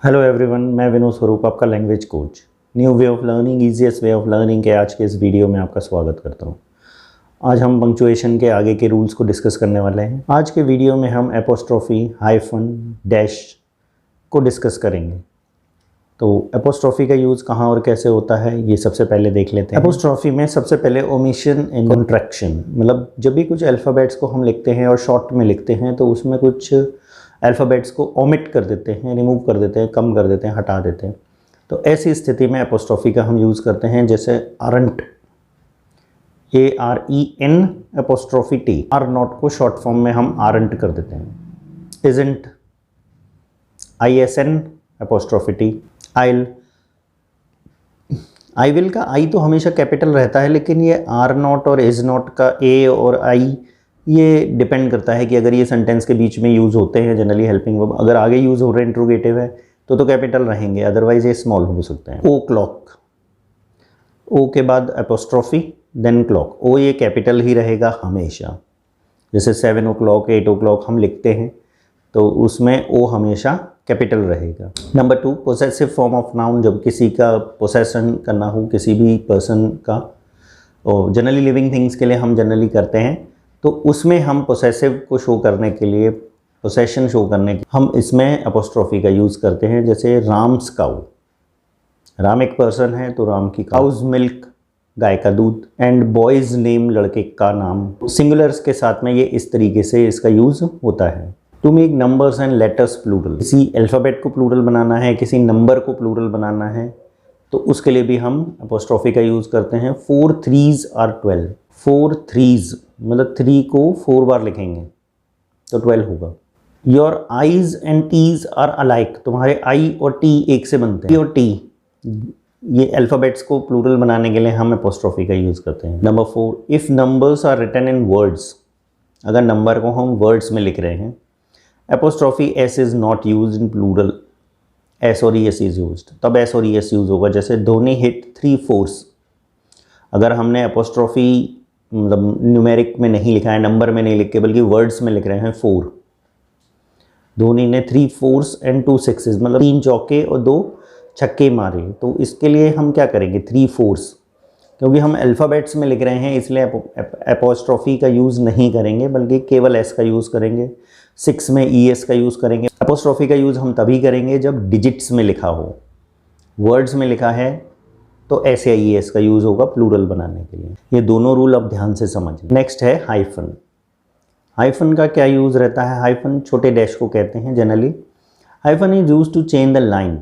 Hello everyone, मैं विनोद स्वरूप, आपका language coach. New way of learning, easiest way of learning के आज के इस वीडियो में आपका स्वागत करता हूं। आज हम पंक्चुएशन के आगे के रूल्स को डिस्कस करने वाले हैं। आज के वीडियो में हम एपोस्ट्रोफी, हाइफन, डैश को डिस्कस करेंगे। तो एपोस्ट्रोफी का यूज़ कहाँ और कैसे होता है, ये सबसे पहले देख लेते हैं। एपोस्ट्रोफी में सबसे पहले ओमिशन एंड कॉन्ट्रैक्शन, मतलब जब भी कुछ अल्फ़ाबेट्स को हम लिखते हैं और शॉर्ट में लिखते हैं तो उसमें कुछ अल्फ़ाबेट्स को ओमिट कर देते हैं, रिमूव कर देते हैं, कम कर देते हैं, हटा देते हैं। तो ऐसी स्थिति में एपोस्ट्रोफी का हम यूज़ करते हैं, जैसे aren't, AREN apostrophe T, are not को शॉर्ट फॉर्म में हम आरंट कर देते हैं। Isn't, ISN apostrophe T, I'll, I will का आई तो हमेशा कैपिटल रहता है, लेकिन ये आर नॉट और इज़ नॉट का A और I ये डिपेंड करता है कि अगर ये सेंटेंस के बीच में यूज़ होते हैं जनरली हेल्पिंग वर्ब, अगर आगे यूज़ हो रहे हैं इंट्रोगेटिव है तो कैपिटल रहेंगे, अदरवाइज ये स्मॉल हो सकते हैं। ओ क्लॉक, ओ के बाद एपोस्ट्रोफी देन क्लॉक, ओ ये कैपिटल ही रहेगा हमेशा। जैसे 7 o'clock 8 o'clock हम लिखते हैं तो उसमें ओ हमेशा कैपिटल रहेगा। Number 2, possessive form of noun, जब किसी का पोसेसन करना हो किसी भी पर्सन का, और जनरली लिविंग थिंग्स के लिए हम जनरली करते हैं, तो उसमें हम पोसेसिव को शो करने के लिए, पोसेशन शो करने के हम इसमें एपोस्ट्रोफी का यूज़ करते हैं। जैसे राम्स काऊ, राम एक पर्सन है तो राम की काउज मिल्क, गाय का दूध, एंड बॉयज़ नेम, लड़के का नाम। सिंगुलर्स के साथ में ये इस तरीके से इसका यूज़ होता है। To make numbers and letters plural, किसी अल्फ़ाबेट को प्लूरल बनाना है, किसी नंबर को प्लूरल बनाना है, तो उसके लिए भी हम एपोस्ट्रोफी का यूज़ करते हैं। 4 3s are 12, 4 3s मतलब 3 को 4 बार लिखेंगे तो 12 होगा। Your I's and T's are alike, तुम्हारे आई और टी एक से बनते हैं। और टी ये अल्फ़ाबेट्स को प्लूरल बनाने के लिए हम एपोस्ट्रोफी का यूज़ करते हैं। Number 4, if numbers are written in words, अगर नंबर को हम वर्ड्स में लिख रहे हैं, apostrophe S is not use in plural, S और ES इज़ यूज, तब एस और ES यूज़ होगा। जैसे धोनी हिट 3 4s, अगर हमने एपोस्ट्रोफी मतलब न्यूमेरिक में नहीं लिखा है, नंबर में नहीं लिख के बल्कि वर्ड्स में लिख रहे हैं 4, धोनी ने 3 4s एंड 2 6s मतलब 3 चौके और 2 छक्के मारे, तो इसके लिए हम क्या करेंगे 3 4s, क्योंकि हम अल्फ़ाबेट्स में लिख रहे हैं इसलिए एपोस्ट्रोफी का यूज़ नहीं करेंगे बल्कि केवल एस का यूज़ करेंगे। 6 में ES का यूज़ करेंगे। एपोस्ट्रोफी का यूज़ हम तभी करेंगे जब डिजिट्स में लिखा हो, वर्ड्स में लिखा है तो एस या ES का यूज़ होगा प्लूरल बनाने के लिए। ये दोनों रूल अब ध्यान से समझें। नेक्स्ट है हाइफन। हाइफन का क्या यूज़ रहता है? हाइफन छोटे डैश को कहते हैं generally. Hyphen is use to change the line,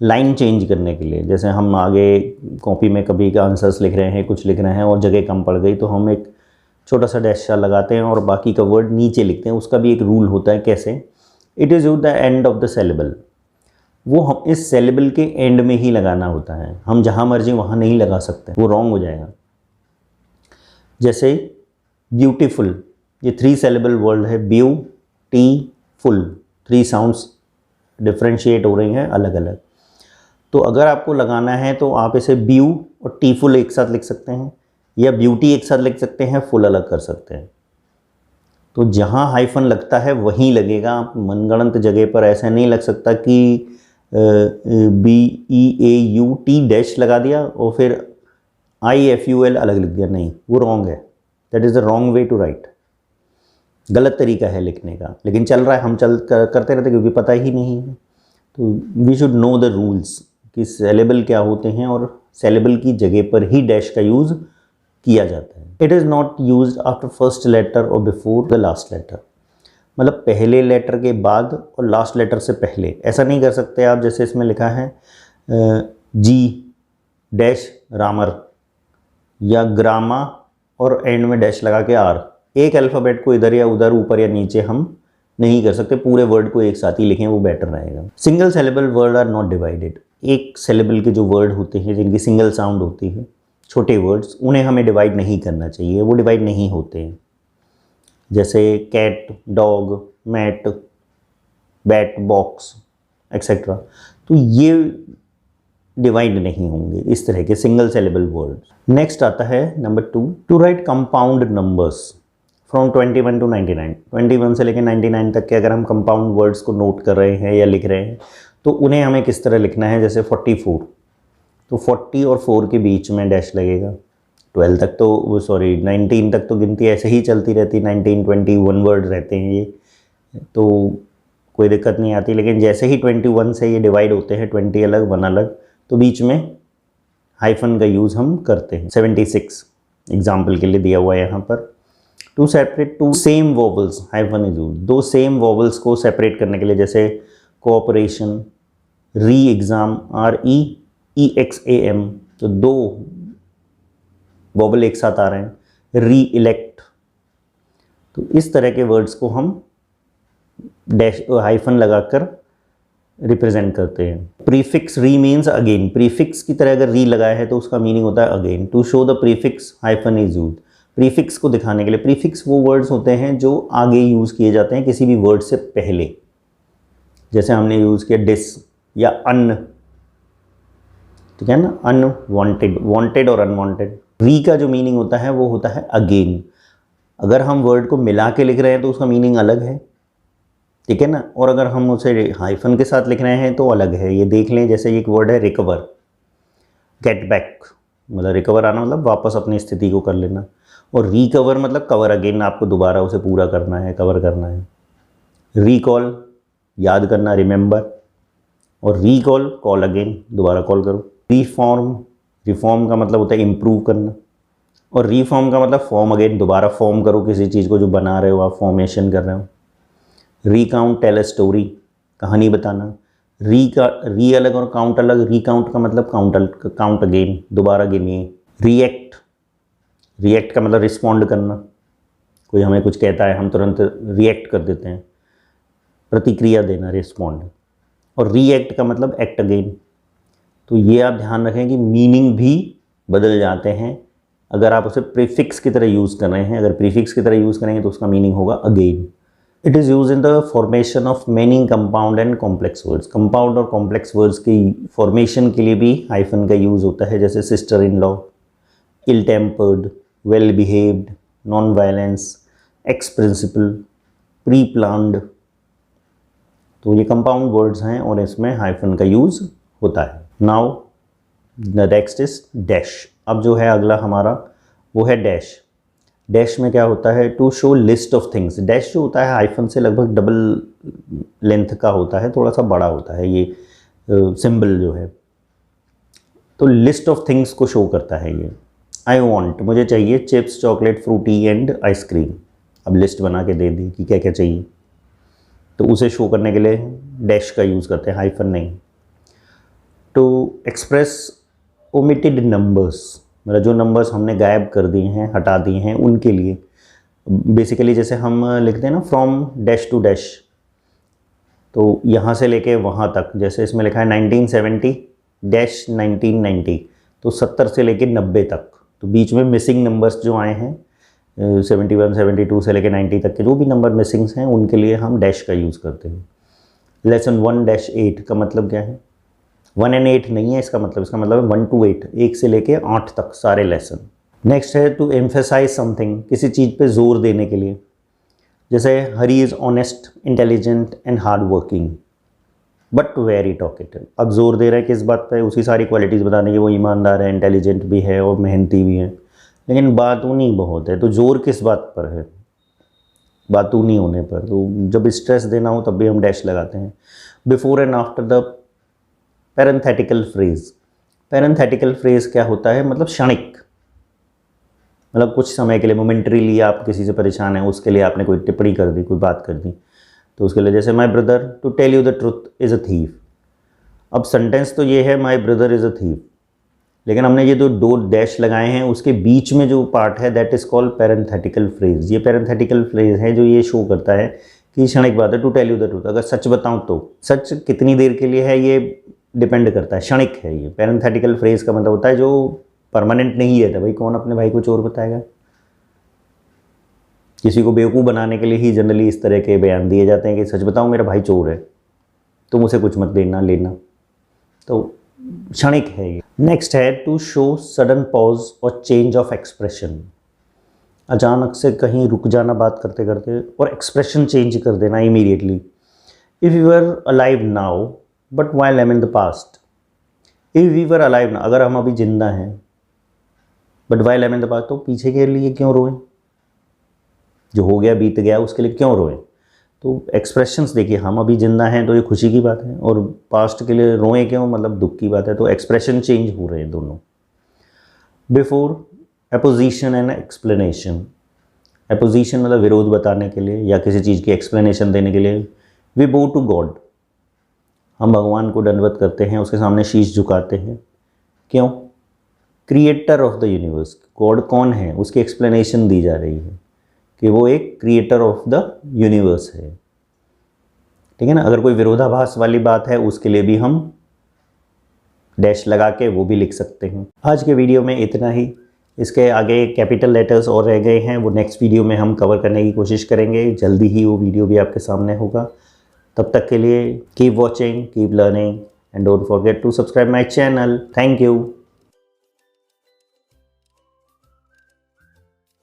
line change करने के लिए। जैसे हम आगे कॉपी में कभी का आंसर्स लिख रहे हैं, कुछ लिख रहे हैं और जगह कम पड़ गई तो हम एक छोटा सा डैश लगाते हैं और बाकी का वर्ड नीचे लिखते हैं। उसका भी एक रूल होता है, कैसे? It is use the end of the saleable, वो हम इस सेलेबल के एंड में ही लगाना होता है, हम जहाँ मर्जी वहाँ नहीं लगा सकते, वो रॉन्ग हो जाएगा। जैसे ब्यूटीफुल, ये 3 syllable वर्ड है, ब्यूटीफुल, 3 साउंड्स डिफ्रेंशिएट हो रही हैं अलग अलग। तो अगर आपको लगाना है तो आप इसे ब्यू और टीफुल एक साथ लिख सकते हैं, या ब्यूटी एक साथ लिख सकते हैं, फुल अलग कर सकते हैं। तो जहाँ हाइफन लगता है वहीं लगेगा, आप मनगढ़ंत जगह पर ऐसा नहीं लग सकता कि BEAUT डैश लगा दिया और फिर IFUL अलग लिख दिया, नहीं, वो रॉन्ग है। That is the wrong way to write, गलत तरीका है लिखने का, लेकिन चल रहा है, हम करते रहते क्योंकि पता ही नहीं है। तो we should know the rules कि सेलेबल क्या होते हैं और सेलेबल की जगह पर ही डैश का यूज़ किया जाता है। It is not use after first letter और बिफोर द लास्ट लेटर, मतलब पहले लेटर के बाद और लास्ट लेटर से पहले, ऐसा नहीं कर सकते आप। जैसे इसमें लिखा है G डैश रामर, या ग्रामा और एंड में डैश लगा के R, एक अल्फ़ाबेट को इधर या उधर, ऊपर या नीचे हम नहीं कर सकते, पूरे वर्ड को एक साथ ही लिखें, वो बेटर रहेगा। Single syllable word are not divided, एक सेलेबल के जो वर्ड होते हैं जिनकी सिंगल साउंड होती है, छोटे वर्ड्स, उन्हें हमें डिवाइड नहीं करना चाहिए, वो डिवाइड नहीं होते हैं। जैसे cat, dog, mat, bat, box etcetera, तो ये डिवाइड नहीं होंगे इस तरह के सिंगल सेलेबल वर्ड। नेक्स्ट आता है number 2, to write compound numbers from 21 to 99, 21 से लेकर 99 तक के अगर हम कंपाउंड वर्ड्स को नोट कर रहे हैं या लिख रहे हैं तो उन्हें हमें किस तरह लिखना है, जैसे 44, तो 40 और 4 के बीच में डैश लगेगा। 12 तक तो वो 19 तक तो गिनती ऐसे ही चलती रहती, 19, 20 वन वर्ड रहते हैं ये, तो कोई दिक्कत नहीं आती। लेकिन जैसे ही 21 से ये डिवाइड होते हैं, 20 अलग 1 अलग, तो बीच में हाइफन का यूज़ हम करते हैं। 76 एग्जाम्पल के लिए दिया हुआ है यहाँ पर, to separate two same vowels hyphen is use. दो सेम वोवल्स को सेपरेट करने के लिए, जैसे कोऑपरेशन, री एग्ज़ाम, REEXAM, तो दो वोवल एक साथ आ रहे हैं। री इलेक्ट, तो इस तरह के वर्ड्स को हम डैश हाइफन लगाकर रिप्रेजेंट करते हैं। प्रीफिक्स री मीन्स अगेन, प्रीफिक्स की तरह अगर री लगाया है तो उसका मीनिंग होता है again. To show the prefix hyphen is use, prefix को दिखाने के लिए। प्रीफिक्स वो वर्ड्स होते हैं जो आगे यूज़ किए जाते हैं किसी भी वर्ड से पहले, जैसे हमने यूज़ किया डिस या अन, ठीक है ना, अनवांटेड, वांटेड और अनवांटेड। री का जो मीनिंग होता है वो होता है अगेन। अगर हम वर्ड को मिला के लिख रहे हैं तो उसका मीनिंग अलग है, ठीक है ना, और अगर हम उसे हाइफन के साथ लिख रहे हैं तो अलग है। ये देख लें, जैसे एक वर्ड है रिकवर, गेट बैक, मतलब रिकवर आना मतलब वापस अपनी स्थिति को कर लेना, और रिकवर मतलब कवर अगेन, आपको दोबारा उसे पूरा करना है, कवर करना है। रिकॉल, याद करना, रिमेंबर, और रिकॉल, कॉल अगेन, दोबारा कॉल करो। रिफॉर्म, रिफॉर्म का मतलब होता है इम्प्रूव करना, और रिफॉर्म का मतलब फॉर्म अगेन, दोबारा फॉर्म करो किसी चीज़ को जो बना रहे हो आप, फॉर्मेशन कर रहे हो। रिकाउंट, टेल अ स्टोरी, कहानी बताना। री अलग और काउंट अलग। रिकाउंट का मतलब काउंट अगेन, दोबारा गिनिए। रिएक्ट, रिएक्ट का मतलब रिस्पॉन्ड करना, कोई हमें कुछ कहता है हम तुरंत रिएक्ट कर देते हैं, प्रतिक्रिया देना, रिस्पॉन्ड। और रीएक्ट का मतलब एक्ट अगेन। तो ये आप ध्यान रखें कि मीनिंग भी बदल जाते हैं अगर आप उसे प्रीफिक्स की तरह यूज़ कर रहे हैं। अगर प्रीफिक्स की तरह यूज़ करेंगे तो उसका मीनिंग होगा again. It is use in the formation of many compound and complex words. Compound और कॉम्प्लेक्स वर्ड्स की फॉर्मेशन के लिए भी हाइफन का यूज़ होता है, जैसे sister in law, ill tempered, well behaved, non violence, ex principal, pre planned. तो ये कंपाउंड वर्ड्स हैं और इसमें हाइफन का यूज़ होता है। Now the next is dash. अब जो है अगला हमारा वो है डैश। डैश में क्या होता है, to show list of things. Dash जो होता है हाइफन से लगभग डबल लेंथ का होता है, थोड़ा सा बड़ा होता है ये सिंबल जो है, तो लिस्ट ऑफ थिंग्स को शो करता है ये। आई वॉन्ट, मुझे चाहिए chips, chocolate, Frooti and ice cream. अब लिस्ट बना के दे दी कि क्या क्या चाहिए, तो उसे शो करने के लिए डैश का यूज़ करते हैं, हाइफन नहीं। टू एक्सप्रेस ओमिटेड नंबर्स, मतलब जो नंबर्स हमने गायब कर दिए हैं, हटा दिए हैं, उनके लिए बेसिकली जैसे हम लिखते हैं ना फ्रॉम डैश टू डैश, तो यहाँ से लेके वहाँ तक, जैसे इसमें लिखा है 1970 डैश 1990, तो 70 से लेके 90 तक, तो बीच में मिसिंग नंबर्स जो आए हैं 71, 72 से लेके 90 तक के जो भी नंबर मिसिंग्स हैं उनके लिए हम डैश का यूज़ करते हैं। लेसन 1-8 का मतलब क्या है, 1 and 8 नहीं है इसका मतलब है 1 to 8, 1 से लेके 8 तक सारे लेसन। नेक्स्ट है टू एम्फेसाइज समथिंग, किसी चीज़ पे जोर देने के लिए, जैसे Hari is honest, intelligent and hard working but very talkative. अब जोर दे रहा है किस बात पे, उसकी सारी क्वालिटीज़ बताने की, वो ईमानदार है, इंटेलिजेंट भी है और मेहनती भी है, लेकिन बातूनी बहुत है। तो जोर किस बात पर है, बातूनी होने पर। तो जब स्ट्रेस देना हो तब भी हम डैश लगाते हैं। Before and after the parenthetical phrase. Parenthetical phrase क्या होता है, मतलब क्षणिक, मतलब कुछ समय के लिए, मोमेंटरीली आप किसी से परेशान हैं, उसके लिए आपने कोई टिप्पणी कर दी, कोई बात कर दी, तो उसके लिए जैसे my brother to tell you the truth is a thief. अब सेंटेंस तो ये है my brother is a thief, लेकिन हमने ये जो 2 डैश लगाए हैं उसके बीच में जो पार्ट है that is called parenthetical phrase. ये पैरेंथेटिकल फ्रेज है जो ये शो करता है कि क्षणिक बात है। To tell you the truth, अगर सच बताऊं तो, सच कितनी देर के लिए है ये डिपेंड करता है, क्षणिक है ये। पैरेंथेटिकल फ्रेज का मतलब होता है जो परमानेंट नहीं है, भाई कौन अपने भाई को चोर बताएगा। किसी को बेवकूफ़ बनाने के लिए ही जनरली इस तरह के बयान दिए जाते हैं कि सच बताऊं मेरा भाई चोर है, तुम उसे कुछ मत देना लेना, तो क्षणिक है ये। नेक्स्ट है टू शो सडन पॉज और चेंज ऑफ एक्सप्रेशन। अचानक से कहीं रुक जाना बात करते करते और एक्सप्रेशन चेंज कर देना immediately. If you are alive now but while I am in the past, if we were alive ना, अगर हम अभी जिंदा हैं, but while I am in the past, तो पीछे के लिए क्यों रोएं, जो हो गया बीत गया उसके लिए क्यों रोएं। तो एक्सप्रेशंस देखिए, हम अभी जिंदा हैं तो ये खुशी की बात है, और पास्ट के लिए रोएं क्यों, मतलब दुख की बात है। तो एक्सप्रेशन चेंज हो रहे हैं दोनों। Before apposition and explanation, apposition मतलब विरोध बताने के लिए या किसी चीज़ की एक्सप्लेनेशन देने के लिए, वी बो टू गॉड, हम भगवान को दंडवत करते हैं, उसके सामने शीश झुकाते हैं। क्यों? Creator of the universe, God कौन है उसकी एक्सप्लेनेशन दी जा रही है कि वो एक क्रिएटर ऑफ द यूनिवर्स है। ठीक है ना। अगर कोई विरोधाभास वाली बात है उसके लिए भी हम डैश लगा के वो भी लिख सकते हैं। आज के वीडियो में इतना ही, इसके आगे कैपिटल लेटर्स और रह गए हैं, वो नेक्स्ट वीडियो में हम कवर करने की कोशिश करेंगे। जल्दी ही वो वीडियो भी आपके सामने होगा। तब तक के लिए keep watching, keep learning and don't forget to subscribe my channel. Thank you.